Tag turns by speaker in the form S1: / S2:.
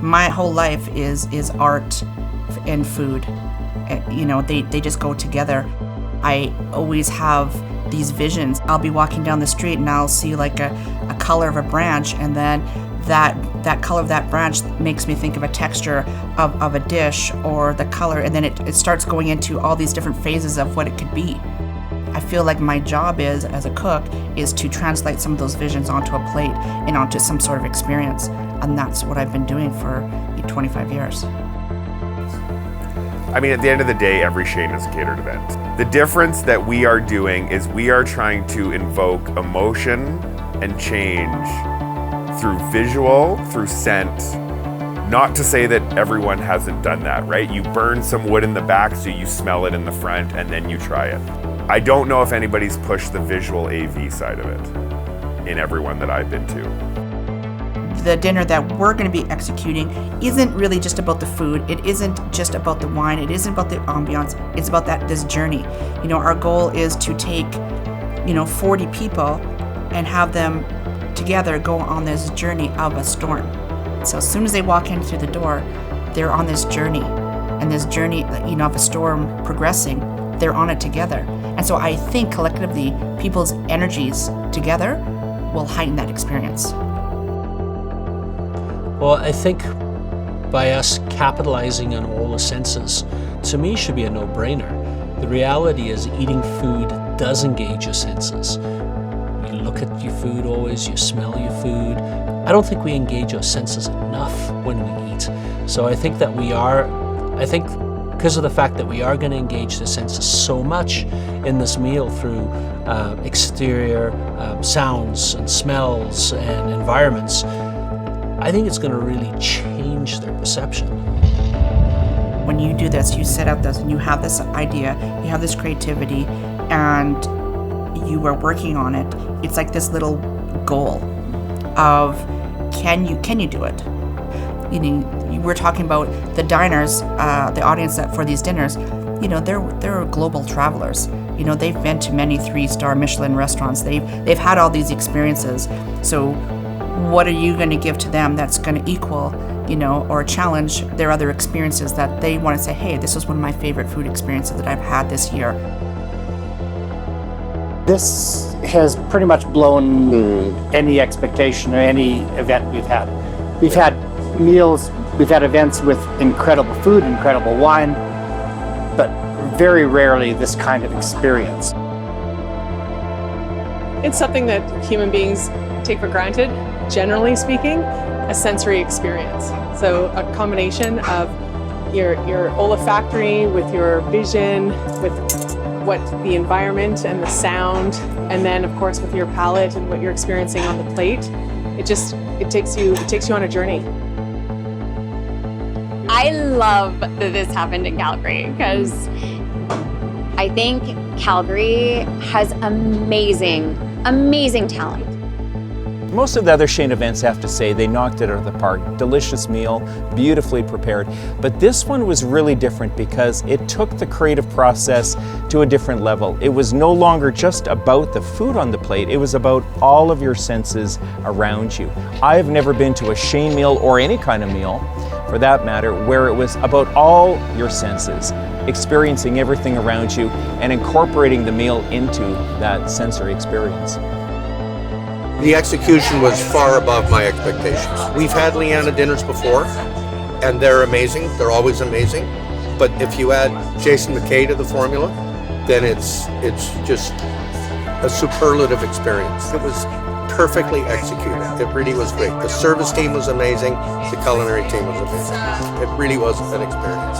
S1: My whole life is art and food. You know, they just go together. I always have these visions. I'll be walking down the street and I'll see like a color of a branch, and then that color of that branch makes me think of a texture of a dish or the color, and then it starts going into all these different phases of what it could be. I feel like my job is, as a cook, is to translate some of those visions onto a plate and onto some sort of experience. And that's what I've been doing for 25 years.
S2: I mean, at the end of the day, every Chaine is a catered event. The difference that we are doing is we are trying to invoke emotion and change through visual, through scent. Not to say that everyone hasn't done that, right? You burn some wood in the back so you smell it in the front and then you try it. I don't know if anybody's pushed the visual AV side of it in everyone that I've been to.
S1: The dinner that we're going to be executing isn't really just about the food. It isn't just about the wine. It isn't about the ambiance. It's about this journey. You know, our goal is to take, 40 people and have them together go on this journey of a storm. So as soon as they walk in through the door, they're on this journey, and this journey, of a storm progressing, they're on it together. And so I think collectively, people's energies together will heighten that experience.
S3: Well, I think by us capitalizing on all the senses, to me, should be a no-brainer. The reality is eating food does engage your senses. You look at your food always, you smell your food. I don't think we engage our senses enough when we eat. So I think that because of the fact that we are going to engage the senses so much in this meal through exterior sounds and smells and environments, I think it's going to really change their perception.
S1: When you do this, you set out this and you have this idea, you have this creativity, and you are working on it. It's like this little goal of, can you do it? We're talking about the diners, the audience that for these dinners, they're global travelers. They've been to many 3-star Michelin restaurants. They've had all these experiences. So what are you going to give to them that's going to equal, or challenge their other experiences that they want to say, hey, this was one of my favorite food experiences that I've had this year.
S4: This has pretty much blown any expectation or any event we've had. We've had meals, we've had events with incredible food, incredible wine, but very rarely this kind of experience.
S5: It's something that human beings take for granted, generally speaking, a sensory experience. So a combination of your olfactory with your vision, with what the environment and the sound, and then of course with your palate and what you're experiencing on the plate, it takes you on a journey.
S6: I love that this happened in Calgary because I think Calgary has amazing talent.
S7: Most of the other Chaine events, have to say, they knocked it out of the park. Delicious meal, beautifully prepared. But this one was really different because it took the creative process to a different level. It was no longer just about the food on the plate, it was about all of your senses around you. I've never been to a Chaine meal, or any kind of meal for that matter, where it was about all your senses, experiencing everything around you and incorporating the meal into that sensory experience.
S8: The execution was far above my expectations. We've had Leanna dinners before, and they're amazing. They're always amazing. But if you add Jason McKay to the formula, then it's just a superlative experience. It was perfectly executed. It really was great. The service team was amazing. The culinary team was amazing. It really was an experience.